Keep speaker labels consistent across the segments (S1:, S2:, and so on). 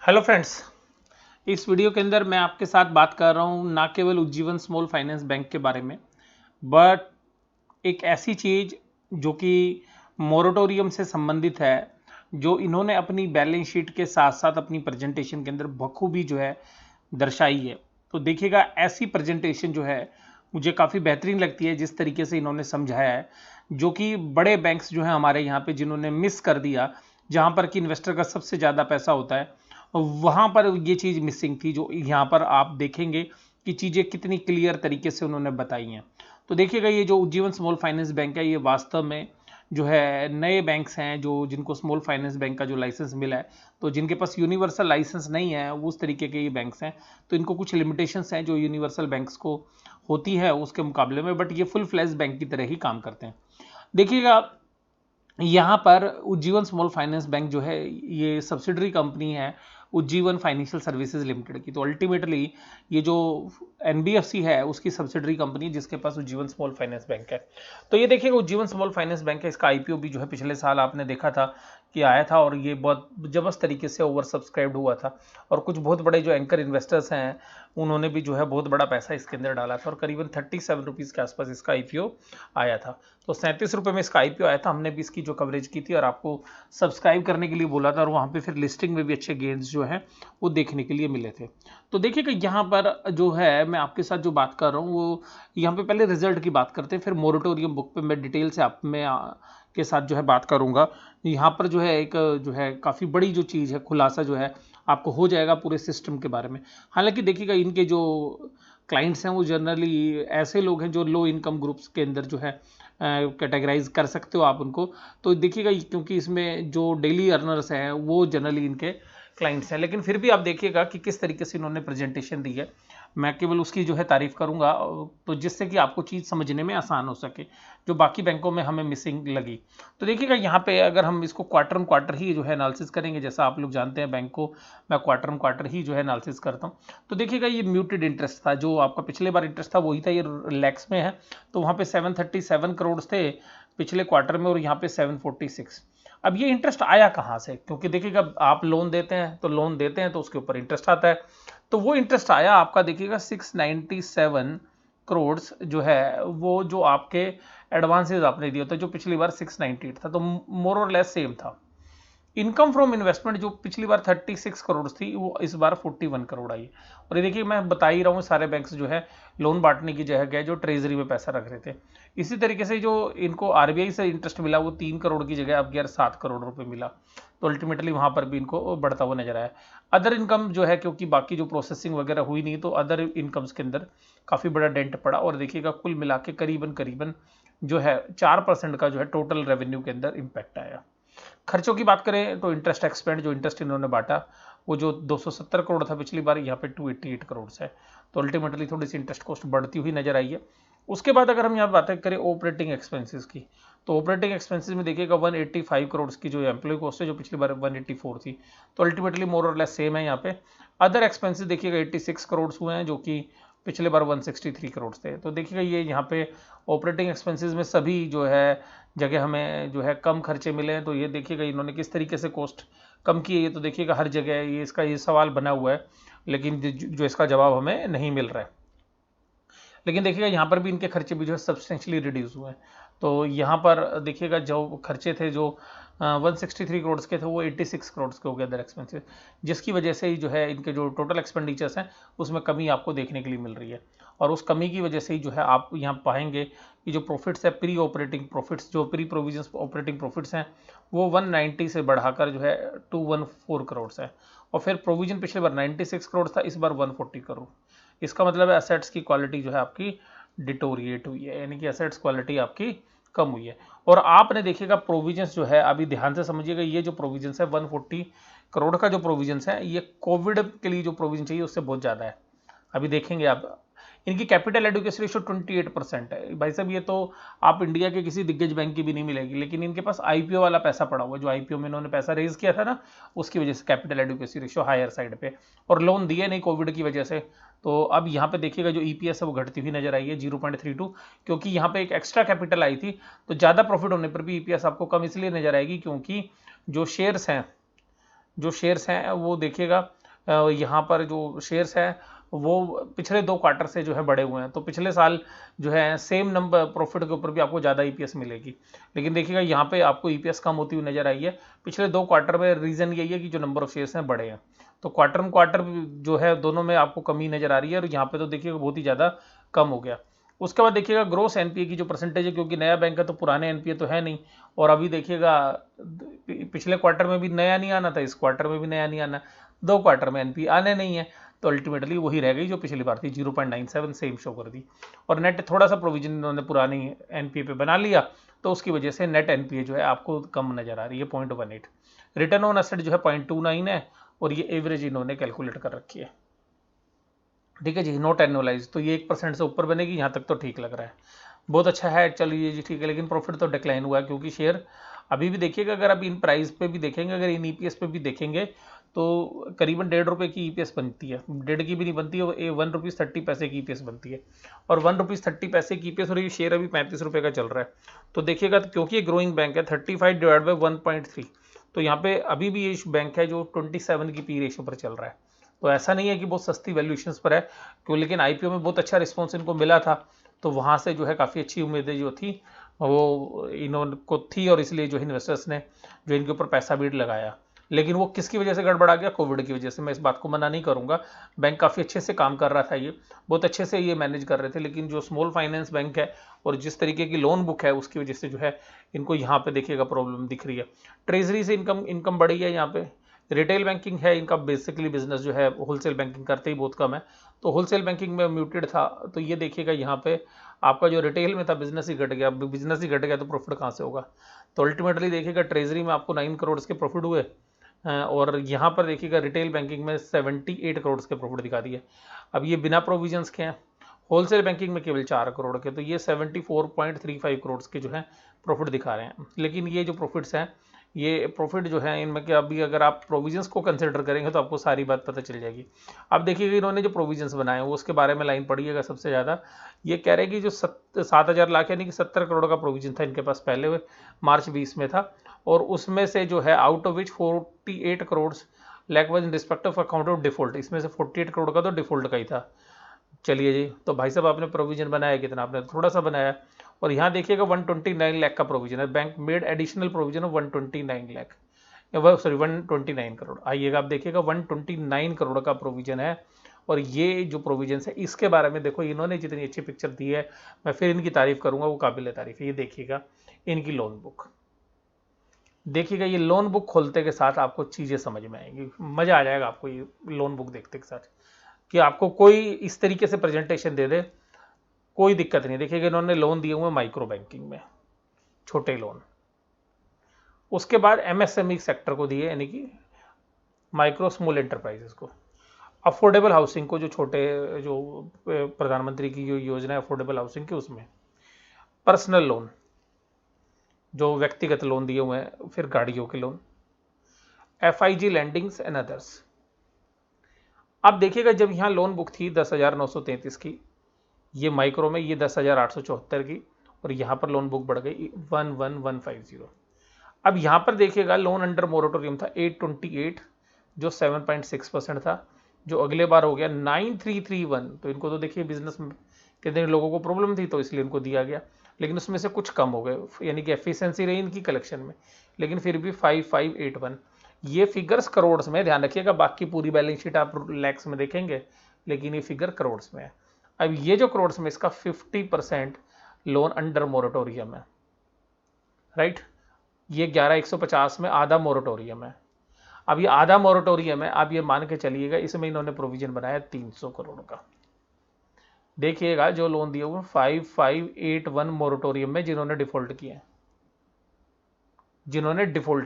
S1: Hello friends. इस video के अंदर मैं आपके साथ बात कर रहा हूँ ना केवल उज्जीवन स्मॉल फाइनेंस बैंक के बारे में, बट एक ऐसी चीज़ जो कि मोरेटोरियम से संबंधित है, जो इन्होंने अपनी बैलेंस शीट के साथ साथ अपनी प्रेजेंटेशन के अंदर बखूबी जो है दर्शाई है। तो देखिएगा, ऐसी प्रेजेंटेशन जो है मुझे काफ़ी बेहतरीन लगती है, जिस तरीके से इन्होंने समझाया है, जो कि बड़े बैंक्स जो है हमारे यहाँ पे जिन्होंने मिस कर दिया, जहाँ पर कि इन्वेस्टर का सबसे ज़्यादा पैसा होता है, वहाँ पर ये चीज़ मिसिंग थी, जो यहाँ पर आप देखेंगे कि चीज़ें कितनी क्लियर तरीके से उन्होंने बताई हैं। तो देखिएगा, ये जो उज्जीवन स्मॉल फाइनेंस बैंक है, ये वास्तव में जो है नए बैंक्स हैं जो जिनको स्मॉल फाइनेंस बैंक का जो लाइसेंस मिला है, तो जिनके पास यूनिवर्सल लाइसेंस नहीं है, वो उस तरीके के ये बैंक्स हैं। तो इनको कुछ लिमिटेशंस हैं जो यूनिवर्सल बैंक्स को होती है उसके मुकाबले में, बट ये फुल फ्लैश बैंक की तरह ही काम करते हैं। देखिएगा, यहाँ पर उज्जीवन स्मॉल फाइनेंस बैंक जो है, ये सब्सिडरी कंपनी है उज्जीवन फाइनेंशियल सर्विसेज लिमिटेड की। तो अल्टीमेटली ये जो एनबीएफसी है उसकी सब्सिडरी कंपनी, जिसके पास उज्जीवन स्मॉल फाइनेंस बैंक है। तो ये देखिएगा, उज्जीवन स्मॉल फाइनेंस बैंक है, इसका आईपीओ भी जो है पिछले साल आपने देखा था कि आया था, और ये बहुत जबरदस्त तरीके से ओवर सब्सक्राइब्ड हुआ था। और कुछ बहुत बड़े जो एंकर इन्वेस्टर्स हैं, उन्होंने भी जो है बहुत बड़ा पैसा इसके अंदर डाला था, और करीबन 37 रुपीज़ के आसपास इसका आईपीओ आया था। तो 37 रुपये में इसका आईपीओ आया था। हमने भी इसकी जो कवरेज की थी और आपको सब्सक्राइब करने के लिए बोला था, और वहाँ पे फिर लिस्टिंग में भी अच्छे गेन्स जो हैं वो देखने के लिए मिले थे। तो देखिए कि यहाँ पर जो है मैं आपके साथ जो बात कर रहा हूँ, वो यहाँ पे पहले रिजल्ट की बात करते हैं, फिर मोरेटोरियम बुक पे मैं डिटेल से आप में के साथ जो है बात करूँगा। यहाँ पर जो है एक जो है काफ़ी बड़ी जो चीज़ है, खुलासा जो है आपको हो जाएगा पूरे सिस्टम के बारे में। हालांकि देखिएगा, इनके जो क्लाइंट्स हैं वो जनरली ऐसे लोग हैं जो लो इनकम ग्रुप्स के अंदर जो है कैटेगराइज कर सकते हो आप उनको। तो देखिएगा, क्योंकि इसमें जो डेली अर्नर्स हैं वो जनरली इनके क्लाइंट्स हैं, लेकिन फिर भी आप देखिएगा कि किस तरीके से इन्होंने प्रेजेंटेशन दी है। मैं केवल उसकी जो है तारीफ करूंगा, तो जिससे कि आपको चीज़ समझने में आसान हो सके, जो बाकी बैंकों में हमें मिसिंग लगी। तो देखिएगा, यहाँ पे अगर हम इसको क्वार्टर ऑन क्वार्टर ही जो है एनालिसिस करेंगे, जैसा आप लोग जानते हैं बैंक को मैं क्वार्टर ऑन क्वार्टर ही जो है एनालिसिस करता हूँ। तो देखिएगा, ये म्यूटेड इंटरेस्ट था, जो आपका पिछले बार इंटरेस्ट था वही था, ये लैक्स में है। तो वहाँ पे 737 करोड़ थे पिछले क्वार्टर में, और यहाँ पे 746। अब ये इंटरेस्ट आया कहाँ से? क्योंकि देखिएगा, आप लोन देते हैं तो उसके ऊपर इंटरेस्ट आता है। तो वो इंटरेस्ट आया आपका, देखिएगा 697 करोड़ जो है, वो जो आपके एडवांसेस आपने दिए थे, जो पिछली बार 698 था, तो मोर और लेस सेम था। इनकम फ्रॉम इन्वेस्टमेंट जो पिछली बार 36 करोड़ थी, वो इस बार 41 करोड़ आई। और ये देखिए, मैं बता ही रहा हूँ, सारे बैंक्स जो है लोन बांटने की जगह गए जो ट्रेजरी में पैसा रख रहे थे। इसी तरीके से जो इनको आरबीआई से इंटरेस्ट मिला, वो 3 करोड़ की जगह अब यार 7 करोड़ रुपए मिला। तो अल्टीमेटली वहां पर भी इनको बढ़ता हुआ नजर आया। अदर इनकम जो है, क्योंकि बाकी जो प्रोसेसिंग वगैरह हुई नहीं, तो अदर इनकम्स के अंदर काफ़ी बड़ा डेंट पड़ा। और देखिएगा, कुल मिला के करीबन करीबन जो है 4% का जो है टोटल रेवेन्यू के अंदर इम्पैक्ट आया। खर्चों की बात करें तो इंटरेस्ट एक्सपेंड, जो इंटरेस्ट इन्होंने बांटा, वो जो 270 करोड़ था पिछली बार, यहाँ पे 288 करोड़ है। तो अल्टीमेटली थोड़ी सी इंटरेस्ट कॉस्ट बढ़ती हुई नजर आई है। उसके बाद अगर हम यहाँ बातें करें ऑपरेटिंग एक्सपेंसेस की, तो ऑपरेटिंग एक्सपेंसेस में देखिएगा 185 करोड़ की जो एम्प्लॉय कॉस्ट है, जो पिछली बार 184 थी। तो अल्टीमेटली मोर और लेस सेम है यहाँ पे। अदर एक्सपेंसेस देखिएगा 86 करोड़ हुए हैं, जो कि पिछले बार 163 करोड़ थे। तो देखिएगा, ये यहाँ पे ऑपरेटिंग एक्सपेंसेस में सभी जो है जगह हमें जो है कम खर्चे मिले हैं। तो ये देखिएगा, इन्होंने किस तरीके से कॉस्ट कम की है। ये तो देखिएगा, हर जगह ये इसका ये सवाल बना हुआ है, लेकिन जो इसका जवाब हमें नहीं मिल रहा है। लेकिन देखिएगा, यहाँ पर भी इनके खर्चे भी जो है सब्सटेंशियली रिड्यूस हुए हैं। तो यहाँ पर देखिएगा, जो खर्चे थे जो 163 करोड़ के थे, वो 86 करोड़ के हो गए अदर एक्सपेंसेस, जिसकी वजह से ही जो है इनके जो टोटल एक्सपेंडिचर्स हैं उसमें कमी आपको देखने के लिए मिल रही है। और उस कमी की वजह से ही जो है आप यहाँ पाएंगे कि जो प्रॉफिट्स है, प्री ऑपरेटिंग प्रॉफिट्स, जो प्री प्रोविजन ऑपरेटिंग प्रॉफिट्स हैं, वो 190 से बढ़ाकर जो है 214 करोड़ है। और फिर प्रोविजन पिछले बार 96 करोड़ था, इस बार 140 करोड़। इसका मतलब है एसेट्स की क्वालिटी जो है आपकी डिटोरिएट हुई है, यानी कि एसेट्स क्वालिटी आपकी कम हुई है। और आपने देखिएगा, प्रोविजंस जो है, अभी ध्यान से समझिएगा, ये जो प्रोविजंस है 140 करोड़ का जो प्रोविजंस है, ये कोविड के लिए जो प्रोविजन चाहिए उससे बहुत ज़्यादा है। अभी देखेंगे आप, इनकी कैपिटल एडुकेसी रेशियो 28% है। भाई साहब, ये तो आप इंडिया के किसी दिग्गज बैंक की भी नहीं मिलेगी। लेकिन इनके पास आईपीओ वाला पैसा पड़ा हुआ है, जो आईपीओ में इन्होंने पैसा रेज किया था ना, उसकी वजह से capital adequacy ratio higher side पे, और लोन दिए नहीं कोविड की वजह से। तो अब यहाँ पे देखिएगा, जो ईपीएस है वो घटती हुई नजर आई है 0.32, क्योंकि यहाँ पे एक एक्स्ट्रा कैपिटल आई थी। तो ज़्यादा प्रॉफिट होने पर भी ईपीएस आपको कम इसलिए नजर आएगी, क्योंकि जो शेयर्स हैं जो शेयर्स हैं वो देखिएगा यहाँ पर जो शेयर्स हैं वो पिछले 2 क्वार्टर से जो है बढ़े हुए हैं, तो पिछले साल जो है सेम नंबर प्रॉफिट के ऊपर भी आपको ज़्यादा ईपीएस मिलेगी। लेकिन देखिएगा यहाँ पे आपको ईपीएस कम होती हुई नजर आई है पिछले 2 क्वार्टर में। रीज़न यही है कि जो नंबर ऑफ शेयर्स हैं बढ़े हैं, तो क्वार्टर जो है दोनों में आपको कमी नजर आ रही है, और यहाँ पे तो देखिएगा बहुत ही ज़्यादा कम हो गया। उसके बाद देखिएगा ग्रोस एनपीए की जो परसेंटेज है, क्योंकि नया बैंक है तो पुराने एनपीए तो है नहीं, और अभी देखिएगा पिछले क्वार्टर में भी नया नहीं आना था, इस क्वार्टर में भी नया नहीं आना, 2 क्वार्टर में एनपीए आने नहीं है, तो अल्टीमेटली वही रह गई जो पिछली बार थी, 0.97 सेम शो कर दी। और नेट थोड़ा सा प्रोविजन इन्होंने पुरानी एनपीए पे बना लिया, तो उसकी वजह से नेट एनपीए जो है आपको कम नजर आ रही है 0.18। रिटर्न ऑन एसेट जो है 0.29 है, और ये एवरेज इन्होंने कैलकुलेट कर रखी है। ठीक है जी, नोट एनुअलाइज, तो ये 1% से ऊपर बनेगी, यहाँ तक तो ठीक लग रहा है, बहुत अच्छा है, चलिए जी ठीक है। लेकिन प्रॉफिट तो डिक्लाइन हुआ है, क्योंकि शेयर अभी भी देखिएगा, अगर आप इन प्राइस पे भी देखेंगे, अगर इन ईपीएस पे भी देखेंगे, तो करीबन 1.5 रुपये की ईपीएस बनती है, 1.5 की भी नहीं बनती है, ₹1.30 की ईपीएस बनती है, और ₹1.30 की ईपीएस, और ये शेयर अभी 35 रुपये का चल रहा है। तो देखिएगा, क्योंकि ये ग्रोइंग बैंक है, 35 डिवाइड बाई 1.3, तो यहाँ पे अभी भी ये बैंक है जो 27 की पी रेशियो पर चल रहा है। तो ऐसा नहीं है कि बहुत सस्ती वैल्यूएशंस पर है, क्यों, लेकिन आईपीओ में बहुत अच्छा रिस्पॉन्स इनको मिला था, तो वहाँ से जो है काफ़ी अच्छी उम्मीदें जो थी वो इनको थी, और इसलिए जो इन्वेस्टर्स ने जो इनके ऊपर पैसा भी लगाया। लेकिन वो किसकी वजह से गड़बड़ा गया? कोविड की वजह से। मैं इस बात को मना नहीं करूंगा, बैंक काफ़ी अच्छे से काम कर रहा था, ये बहुत अच्छे से ये मैनेज कर रहे थे, लेकिन जो स्मॉल फाइनेंस बैंक है और जिस तरीके की लोन बुक है, उसकी वजह से जो है इनको यहाँ पे देखिएगा प्रॉब्लम दिख रही है। ट्रेजरी से इनकम बढ़ी है, यहाँ पे रिटेल बैंकिंग है इनका बेसिकली बिजनेस जो है, होलसेल बैंकिंग करते ही बहुत कम है, तो होलसेल बैंकिंग में म्यूटेड था। तो ये देखिएगा यहाँ पे आपका जो रिटेल में था बिजनेस ही घट गया, बिजनेस ही घट गया तो प्रॉफिट कहाँ से होगा? तो अल्टीमेटली देखिएगा ट्रेजरी में आपको 9 करोड़ के प्रॉफिट हुए, और यहाँ पर देखिएगा रिटेल बैंकिंग में 78 करोड़ के प्रॉफिट दिखा दिए। अब ये बिना प्रोविजंस के हैं, होलसेल बैंकिंग में केवल 4 करोड़ के, तो ये 74.35 करोड़ के जो है प्रॉफिट दिखा रहे हैं। लेकिन ये जो प्रॉफिट्स हैं, ये प्रॉफिट जो है इनमें कि अभी अगर आप प्रोविजंस को कंसिडर करेंगे तो आपको सारी बात पता चल जाएगी। अब देखिएगा इन्होंने जो प्रोविजंस बनाए हैं वो उसके बारे में लाइन पढ़िएगा सबसे ज़्यादा। ये कह रहे हैं कि जो 7,000 लाख यानी कि 70 करोड़ का प्रोविजन था इनके पास पहले, मार्च 20 में था, और उसमें से जो है out of which 48 crore lakh was in respect of account of default, इसमें से 48 करोड़ का तो डिफॉल्ट का ही था। चलिए जी, तो भाई साहब आपने प्रोविजन बनाया कितना? आपने थोड़ा सा बनाया। और यहाँ देखिएगा 129 लाख का प्रोविजन है, bank made additional provision of 129 lakh, sorry 129 crore. आइएगा आप देखिएगा 129 करोड़ का प्रोविजन है, और ये जो प्रोविजन है इसके बारे में देखो इन्होंने जितनी अच्छी पिक्चर दी है, मैं फिर इनकी तारीफ करूंगा, वो काबिल तारीफ है। ये देखिएगा इनकी लोन बुक, देखिएगा ये लोन बुक खोलते के साथ आपको चीज़ें समझ में आएंगी, मज़ा आ जाएगा आपको ये लोन बुक देखते के साथ, कि आपको कोई इस तरीके से प्रेजेंटेशन दे दे, कोई दिक्कत नहीं। देखिएगा इन्होंने लोन दिए हुए माइक्रो बैंकिंग में, छोटे लोन, उसके बाद एमएसएमई सेक्टर को दिए, यानी कि माइक्रो स्मॉल एंटरप्राइजेस को, अफोर्डेबल हाउसिंग को, जो छोटे जो प्रधानमंत्री की जो योजना है अफोर्डेबल हाउसिंग की, उसमें पर्सनल लोन, जो व्यक्तिगत लोन दिए हुए हैं, फिर गाड़ियों के loan, FIG landings and others. अब देखिएगा जब यहाँ लोन बुक थी 10,933 की, ये माइक्रो में ये 10,874 की, और यहाँ पर लोन बुक बढ़ गई 11,150। अब यहाँ पर देखिएगा लोन अंडर मोरेटोरियम था 828, जो 7.6% था, जो अगले बार हो गया 9331। तो इनको तो देखिए बिजनेस में कितने लोगों को प्रॉब्लम थी, तो इसलिए इनको दिया गया, लेकिन उसमें से कुछ कम हो गए, यानी कि एफिशिएंसी रही इनकी कलेक्शन में, लेकिन फिर भी 5581। ये फिगर्स करोड़ में, ध्यान रखिएगा, बाकी पूरी बैलेंस शीट आप लैक्स में देखेंगे, लेकिन ये फिगर करोड़ में है। अब ये जो करोड़ में, इसका 50% लोन अंडर मोरेटोरियम है, राइट। ये 11,150 में आधा मोरेटोरियम है। अब ये आधा मोरेटोरियम है, आप ये मान के चलिएगा इसमें इन्होंने प्रोविजन बनाया 300 करोड़ का। देखिएगा जो लोन दिए हुए 5581 मोरेटोरियम में जिन्होंने डिफॉल्ट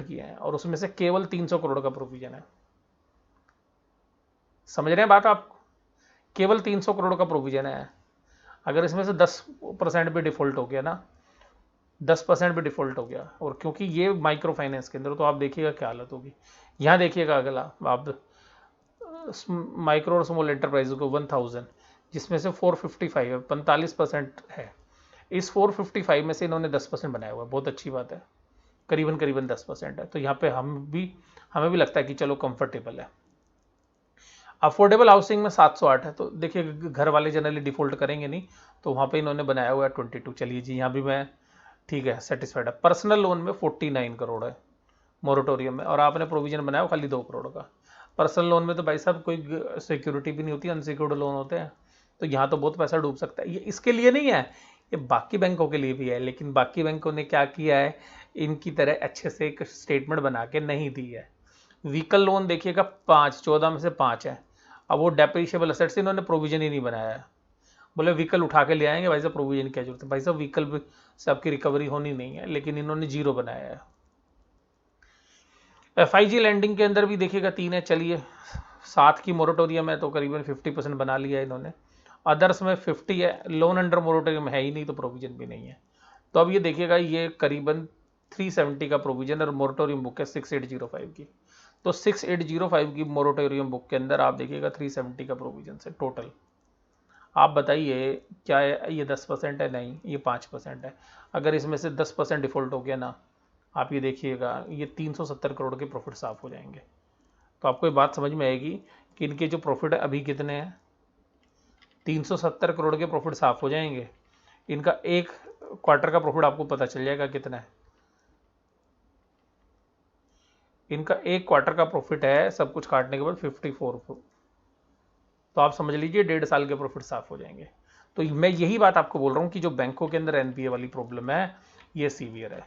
S1: किए हैं, और उसमें से केवल 300 करोड़ का प्रोविजन है। समझ रहे हैं बात आप? केवल 300 करोड़ का प्रोविजन है। अगर इसमें से 10% भी डिफॉल्ट हो गया ना, 10% भी डिफॉल्ट हो गया, और क्योंकि ये माइक्रो फाइनेंस के अंदर, तो आप देखिएगा क्या हालत होगी। यहाँ देखिएगा अगला, आप माइक्रो और स्मॉल एंटरप्राइज को 1000, जिसमें से 455 है, 45% है। इस 455 में से इन्होंने 10% बनाया हुआ है, बहुत अच्छी बात है। करीबन करीबन 10% है। तो यहाँ पे हमें भी लगता है कि चलो कंफर्टेबल है। अफोर्डेबल हाउसिंग में 708 है। तो देखिए घर वाले जनरली डिफॉल्ट करेंगे नहीं, तो वहाँ पे इन्होंने बनाया हुआ है 22। चलिए जी, यहाँ भी मैं ठीक है, सेटिस्फाइड है। पर्सनल लोन में 49 करोड़ है मोरेटोरियम में, और आपने प्रोविजन बनाया हो खाली 2 करोड़ का। पर्सनल लोन में तो भाई साहब कोई सिक्योरिटी भी नहीं होती, अनसिक्योर्ड लोन होते हैं, तो यहाँ तो बहुत पैसा डूब सकता है। ये इसके लिए नहीं है, ये बाकी बैंकों के लिए भी है, लेकिन बाकी बैंकों ने क्या किया है, इनकी तरह अच्छे से एक स्टेटमेंट बना के नहीं दी है। व्हीकल लोन देखिएगा 14 में से 5 है। अब वो डेप्रिशिएबल असेट्स इन्होंने प्रोविजन ही नहीं बनाया है। बोले व्हीकल उठा के ले आएंगे, भाई साहब प्रोविजन की क्या जरूरत है, भाई साहब व्हीकल से आपकी रिकवरी होनी नहीं है, लेकिन इन्होंने 0 बनाया है। FIG लैंडिंग के अंदर भी देखिएगा 3 है। चलिए 7 की मोरेटोरियम है, तो करीबन 50% बना लिया है इन्होंने। अदर्स में 50 है, लोन अंडर मोरेटोरियम है ही नहीं, तो प्रोविजन भी नहीं है। तो अब ये देखिएगा, ये करीबन 370 का प्रोविजन और मोरेटोरियम बुक है 6805 की। तो 6805 की मोरेटोरियम बुक के अंदर आप देखिएगा 370 का प्रोविजन से टोटल। आप बताइए क्या ये 10% है? नहीं, ये 5% है। अगर इसमें से 10% डिफॉल्ट हो गया ना, आप ये देखिएगा, ये 370 करोड़ के प्रॉफिट साफ हो जाएंगे। तो आपको ये बात समझ में आएगी कि इनके जो प्रॉफिट है अभी कितने हैं, 370 करोड़ के प्रॉफिट साफ हो जाएंगे। इनका एक क्वार्टर का प्रॉफिट आपको पता चल जाएगा कितना है। इनका एक क्वार्टर का प्रॉफिट है सब कुछ काटने के बाद 54। तो आप समझ लीजिए 1.5 साल के प्रॉफिट साफ हो जाएंगे। तो मैं यही बात आपको बोल रहा हूँ कि जो बैंकों के अंदर NPA वाली प्रॉब्लम है, ये सीवियर है।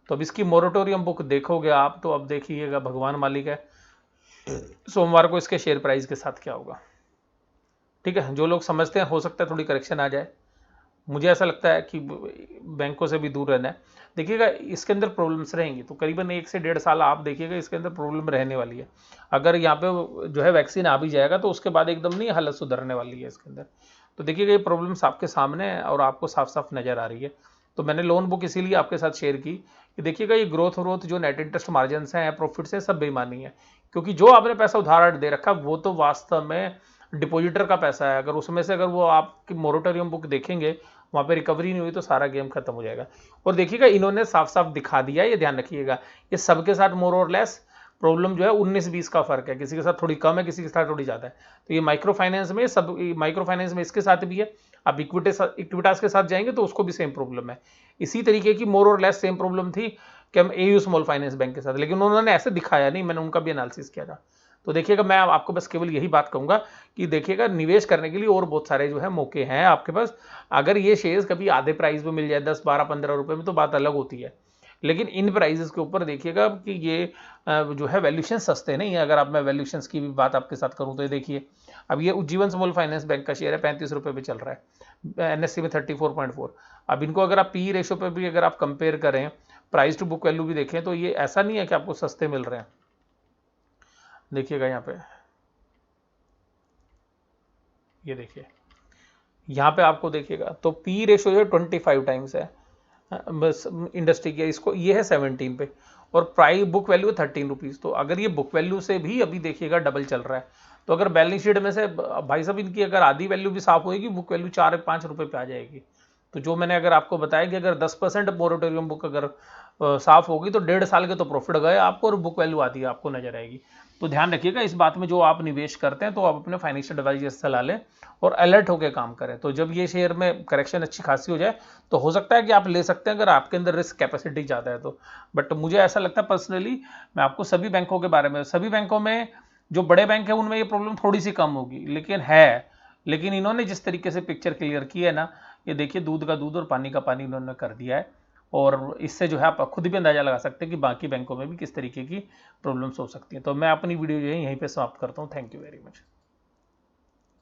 S1: तो अब इसकी मोरेटोरियम बुक देखोगे आप, तो अब देखिएगा भगवान मालिक है, सोमवार को इसके शेयर प्राइस के साथ क्या होगा। ठीक है, जो लोग समझते हैं हो सकता है थोड़ी करेक्शन आ जाए। मुझे ऐसा लगता है कि बैंकों से भी दूर रहना है। देखिएगा इसके अंदर प्रॉब्लम्स रहेंगी, तो करीबन 1 से 1.5 साल आप देखिएगा इसके अंदर प्रॉब्लम रहने वाली है। अगर यहाँ पे जो है वैक्सीन आ भी जाएगा, तो उसके बाद एकदम नहीं हालत सुधरने वाली है इसके अंदर। तो देखिएगा ये प्रॉब्लम्स आपके सामने है और आपको साफ साफ नजर आ रही है। तो मैंने लोन बुक इसीलिए आपके साथ शेयर की कि देखिएगा ये ग्रोथ जो नेट इंटरेस्ट मार्जिन हैं, प्रॉफिट से सब बेईमानी है। क्योंकि जो आपने पैसा उधार दे रखा वो तो वास्तव में डिपॉजिटर का पैसा है। अगर उसमें से अगर वो आपकी मोरेटोरियम बुक देखेंगे, वहाँ पे रिकवरी नहीं हुई, तो सारा गेम खत्म हो जाएगा। और देखिएगा इन्होंने साफ साफ दिखा दिया, ये ध्यान रखिएगा, ये सबके साथ मोर और लेस प्रॉब्लम जो है 19-20 का फर्क है, किसी के साथ थोड़ी कम है, किसी के साथ थोड़ी ज़्यादा है। तो ये माइक्रो फाइनेंस में इसके साथ भी है। आप इक्विटास के साथ जाएंगे तो उसको भी सेम प्रॉब्लम है। इसी तरीके की मोर और लेस सेम प्रॉब्लम थी कि हम AU स्मॉल फाइनेंस बैंक के साथ, लेकिन उन्होंने ऐसे दिखाया नहीं, मैंने उनका भी एनालिसिस किया था। तो देखिएगा मैं आपको बस केवल यही बात कहूंगा कि देखिएगा निवेश करने के लिए और बहुत सारे जो है मौके हैं आपके पास। अगर ये शेयर्स कभी आधे प्राइस में मिल जाए, 10, 12, 15 रुपए में, तो बात अलग होती है। लेकिन इन प्राइजेस के ऊपर देखिएगा कि ये जो है वैल्यूशन सस्ते नहीं है। अगर आप मैं वैल्यूशन की भी बात आपके साथ करूं, तो ये देखिए अब ये उज्जीवन स्मॉल फाइनेंस बैंक का शेयर है 35 रुपए पे चल रहा है, NSE में 34.4। अब इनको अगर आप PE रेशो पे भी अगर आप कंपेयर करें, प्राइस टू बुक वैल्यू भी देखें, तो ये ऐसा नहीं है कि आपको सस्ते मिल रहे हैं। देखिएगा यहाँ पे, ये देखिए यहाँ पे आपको देखिएगा तो PE रेशो जो 25 टाइम्स है बस इंडस्ट्री की, इसको ये है 17 पे, और प्राइस बुक वैल्यू है 13 रुपीज़। तो अगर ये बुक वैल्यू से भी अभी देखिएगा डबल चल रहा है, तो अगर बैलेंस शीट में से भाई साहब इनकी अगर आधी वैल्यू भी साफ होगी, बुक वैल्यू 4-5 रुपए पे आ जाएगी। तो जो मैंने अगर आपको बताया कि अगर 10% मोरेटोरियम बुक अगर साफ होगी, तो 1.5 साल के तो प्रॉफिट गए आपको, और बुक वैल्यू आती है आपको नजर आएगी। तो ध्यान रखिएगा इस बात में, जो आप निवेश करते हैं तो आप अपने फाइनेंशियल एडवाइजर से सलाह लें और अलर्ट होकर काम करें। तो जब ये शेयर में करेक्शन अच्छी खासी हो जाए, तो हो सकता है कि आप ले सकते हैं, अगर आपके अंदर रिस्क कैपेसिटी ज़्यादा है तो। बट मुझे ऐसा लगता है पर्सनली, मैं आपको सभी बैंकों के बारे में, सभी बैंकों में जो बड़े बैंक है उनमें ये प्रॉब्लम थोड़ी सी कम होगी, लेकिन इन्होंने जिस तरीके से पिक्चर क्लियर की है ना, ये देखिए दूध का दूध और पानी का पानी इन्होंने कर दिया है। और इससे जो है आप खुद भी अंदाजा लगा सकते हैं कि बाकी बैंकों में भी किस तरीके की प्रॉब्लम्स हो सकती हैं। तो मैं अपनी वीडियो जो है यहीं पे समाप्त करता हूँ। Thank you very much.